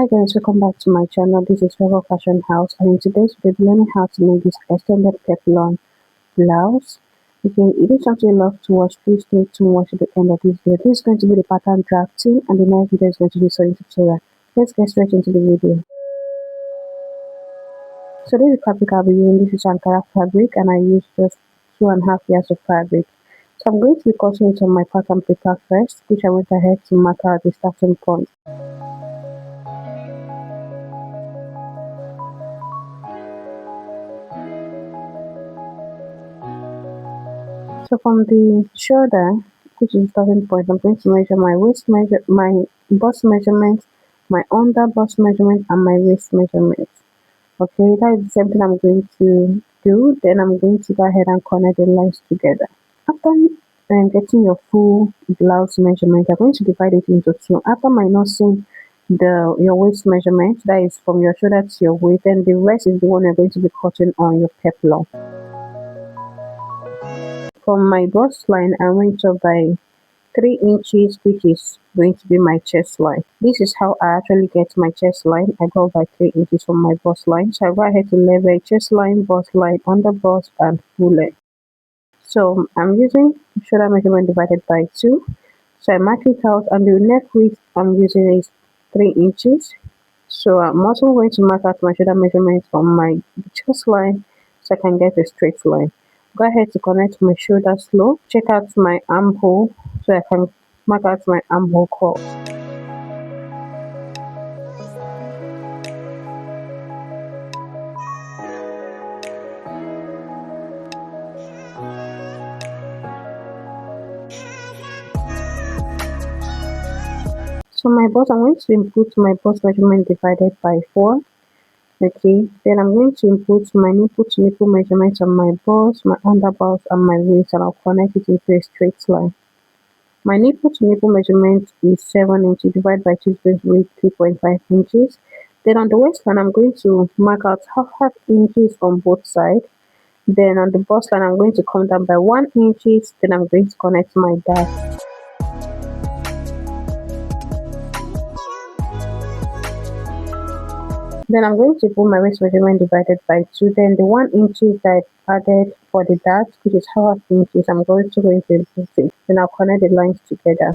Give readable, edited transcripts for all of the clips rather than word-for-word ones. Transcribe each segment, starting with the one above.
Hi guys, welcome back to my channel. This is Rebel Fashion House, and in today's video we're learning how to make this extended peplum blouse. Okay, if it's something you love to watch, please stay tuned, watch at the end of this video. This is going to be the pattern drafting, and the next video is going to be sewing tutorial. Let's get straight into the video. So this is the fabric I'll be using. This is Ankara fabric, and I used just 2.5 yards of fabric. So I'm going to be cutting it on my pattern paper first, which I went ahead to mark out the starting point. So from the shoulder, which is the starting point, I'm going to measure my waist measure, my bust measurement, my under bust measurement, and my waist measurement. Okay, that is the same thing I'm going to do. Then I'm going to go ahead and connect the lines together. After getting your full blouse measurement, you're going to divide it into two. After minusing your waist measurement, that is from your shoulder to your waist, and the rest is the one you're going to be cutting on your peplum. From my bust line, I went up by 3 inches, which is going to be my chest line. This is how I actually get my chest line. I go by 3 inches from my bust line. So I go ahead to level chest line, bust line, under bust, and full length. So I'm using shoulder measurement divided by 2. So I mark it out, and the neck width I'm using is 3 inches. So I'm also going to mark out my shoulder measurement on my chest line so I can get a straight line. Go ahead to connect my shoulder slope. Check out my armhole so I can mark out my armhole curve. So my bust, I'm going to input my bust measurement divided by 4. Okay, then I'm going to input my nipple to nipple measurements on my bust, my under bust, and my waist, and I'll connect it into a straight line. My nipple to nipple measurement is 7 inches divided by 2 is going to be 3.5 inches. Then on the waistline, I'm going to mark out half inches on both sides. Then on the bust line, I'm going to come down by 1 inches. Then I'm going to connect my dash. Then I'm going to put my waist measurement divided by 2. Then the 1 inches that I added for the dart, which is half inches, I'm going to input it. Then I'll connect the lines together.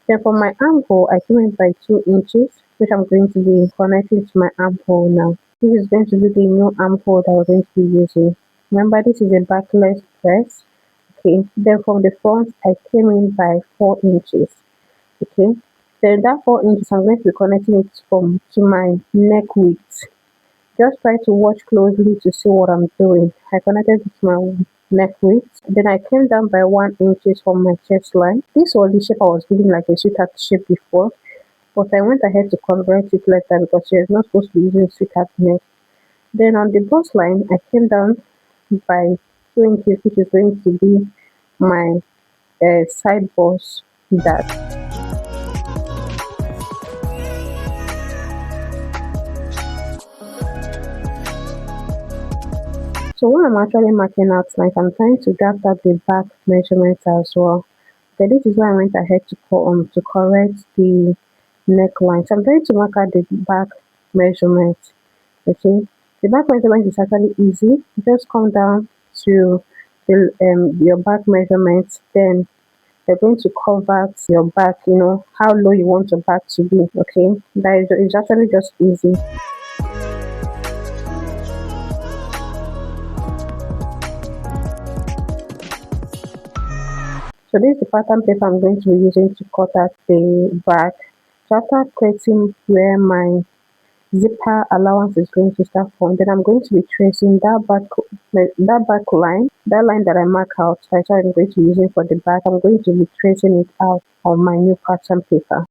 Then for my armhole, I came in by 2 inches, which I'm going to be connecting to my armhole now. This is going to be the new armhole that we're going to be using. Remember, this is a backless dress. Okay. Then from the front, I came in by 4 inches. Okay. Then that 4 inches, I'm going to be connecting it to my neck width. Just try to watch closely to see what I'm doing. I connected it to my neck width. Then I came down by 1 inches from my chest line. This was the shape I was giving, like a sweetheart shape before, but I went ahead to convert it like that because you're not supposed to be using sweetheart neck. Then on the bust line, I came down by 2 inches, which is going to be my side bust dart. So what I'm actually marking out, like I'm trying to draft out the back measurements as well. Okay, this is why I went ahead to correct the neckline. So I'm trying to mark out the back measurement. Okay, the back measurement is actually easy. Just come down to your back measurements. Then you're going to cover your back. You know how low you want your back to be. Okay, that is actually just easy. So this is the pattern paper I'm going to be using to cut out the back. So after creating where my zipper allowance is going to start from, then I'm going to be tracing that back line, that line that I mark out. So I'm going to be using for the back. I'm going to be tracing it out on my new pattern paper.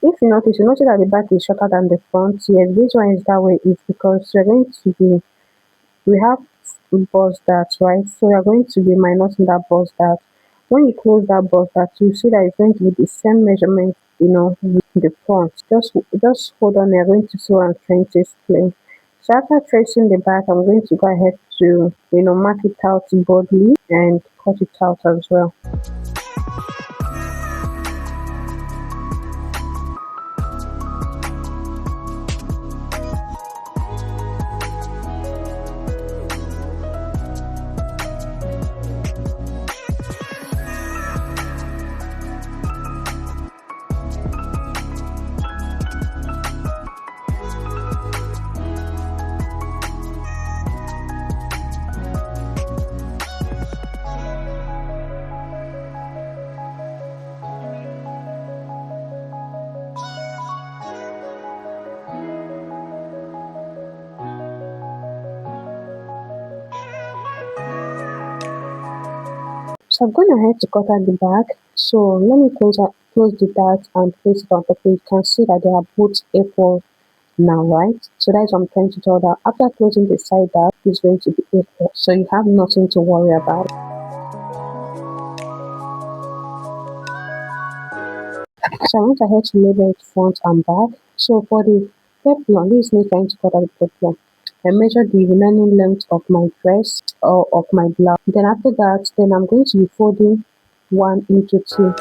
If you notice that the back is shorter than the front. Yes, this one is that way. It's because we have bust dart, right? So we are going to be minusing that bust dart. When you close that bust dart, you see that it's going to be the same measurement, with the front. Just hold on. You're going to see what I'm trying to explain. So after tracing the back, I'm going to go ahead to, mark it out broadly and cut it out as well. So I'm going ahead to cut out the back. So let me close the dart and place it on top. You can see that they are both equal now, right? So that's what I'm trying to tell that after closing the side dart, it's going to be equal. So you have nothing to worry about. So I went ahead to label it front and back. So for the peplum, this is me trying to cut out the peplum. I measured the remaining length of my dress or of my blouse. Then after that, I'm going to be folding 1 into 2.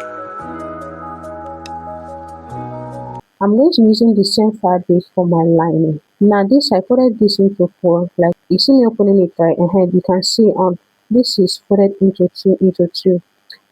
I'm going to be using the same fabric for my lining. Now this, I folded this into 4. Like you see me opening it right ahead, you can see on this is folded into 2 into 2.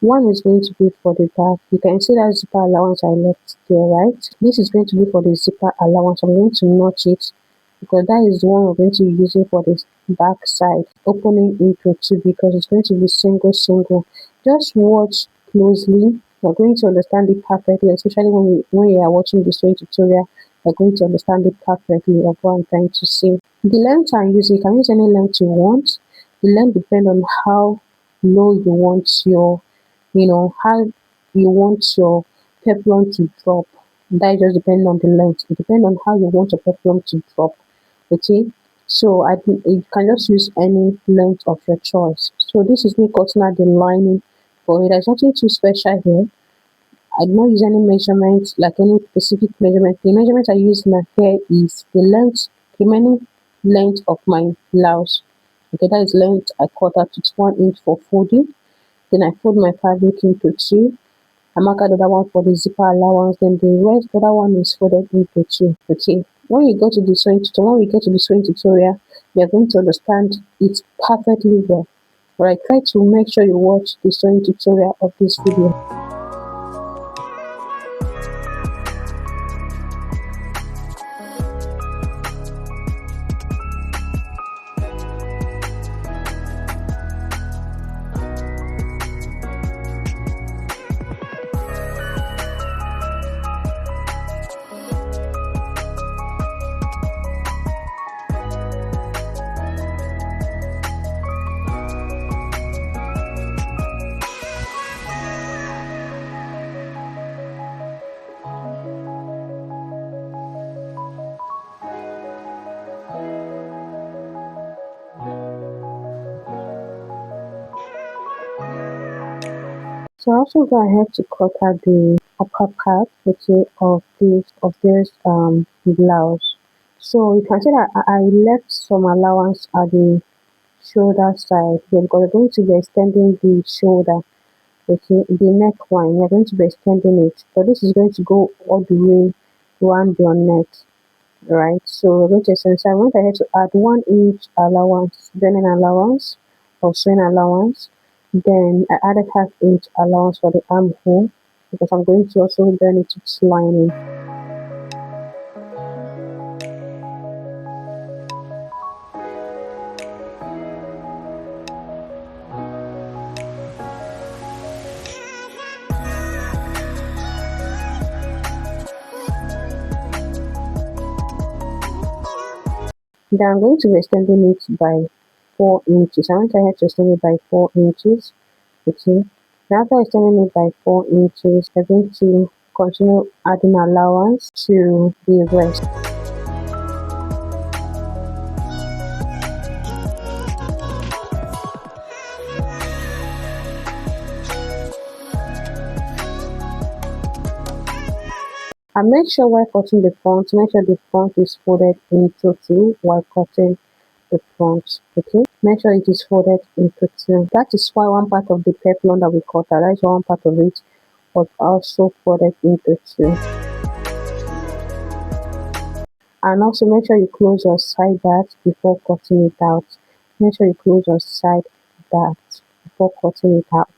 One is going to be for the back. You can see that zipper allowance I left there, right? This is going to be for the zipper allowance. I'm going to notch it because that is the one we're going to be using for the back side, opening into 2 because it's going to be single. Just watch closely. You're going to understand it perfectly, especially when you are watching this sewing tutorial. You're going to understand it perfectly of what I'm trying to say. The length I'm using, you can use any length you want. The length depends on how low you want your how you want your peplum to drop. That just depends on the length. It depends on how you want your peplum to drop. Okay, so I think you can just use any length of your choice. So this is me cutting out the lining for it. There's nothing too special here. I do not use any measurements, like any specific measurement. The measurement I use here is the remaining length of my blouse. Okay, that is length I cut out to 1 inch for folding. Then I fold my fabric into 2. I mark out the other one for the zipper allowance. Then the rest, the other one is folded into 2. Okay. When we get to the sewing tutorial, we are going to understand it perfectly well. Alright, try to make sure you watch the sewing tutorial of this video. So I also go ahead to cut out the upper part, okay, of this blouse. So you can see that I left some allowance at the shoulder side here because we're going to be extending the shoulder, okay, the neckline. We're going to be extending it, but this is going to go all the way around your neck, right? So we're going to extend. So I went ahead to add 1 inch allowance, bending allowance or sewing allowance. Then I added 1/2 inch allowance for the armhole because I'm going to also bend it to lining. Then I'm going to be extending it by 4 inches. I went ahead to extend it by 4 inches. Okay. Now after extending it by 4 inches, I'm going to continue adding allowance to the rest. And make sure while cutting the front, make sure the front is folded into two while cutting the front. Okay, make sure it is folded into two. That is why one part of the peplum that we cut out, that is one part of it was also folded into two. And also make sure you close your side dart before cutting it out. Make sure you close your side dart before cutting it out.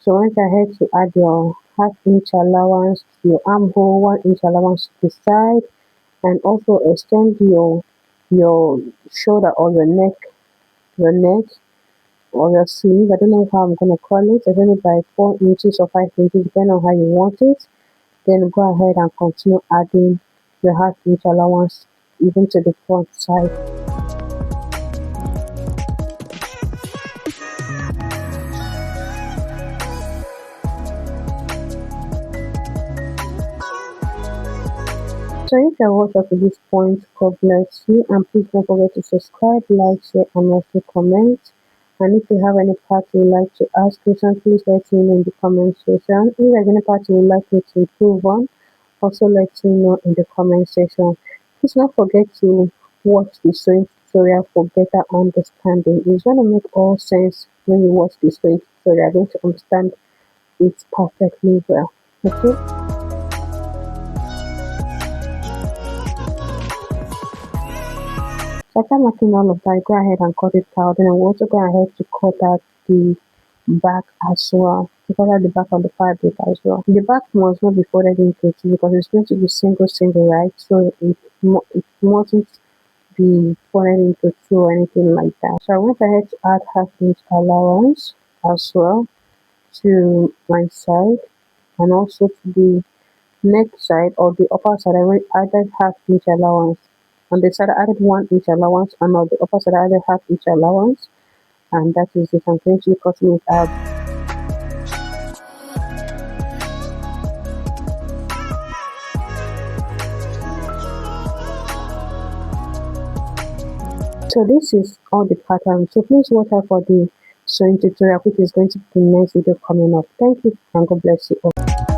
So went ahead to add your half-inch allowance to your armhole, 1 inch allowance to the side, and also extend your shoulder or your neck or your sleeve. I don't know how I'm gonna call it. Extend it by 4 inches or 5 inches, depending on how you want it. Then go ahead and continue adding your half-inch allowance even to the front side. So if you're watched up to this point, God bless you, and please don't forget to subscribe, like, share, and also comment. And if you have any part you would like to ask questions, please let me know in the comment section. If there's any part you would like me to improve on, also let me know in the comment section. Please don't forget to watch the sewing tutorial for better understanding. It's going to make all sense when you watch the sewing tutorial. You're going to understand it perfectly well. Okay? After marking all of that, go ahead and cut it out. Then we'll also go ahead to cut out the back as well. To cut out the back of the fabric as well. The back must not be folded into two because it's going to be single, right? So it mustn't be folded into two or anything like that. So I went ahead to add half-inch allowance as well to my side and also to the neck side or the upper side. I added half-inch allowance. On the side I added 1 inch allowance, and on the upper side I added half-inch allowance, and that is it. I'm going to be cutting it out. So this is all the pattern. So please watch out for the sewing tutorial, which is going to be the next video coming up. Thank you and God bless you all.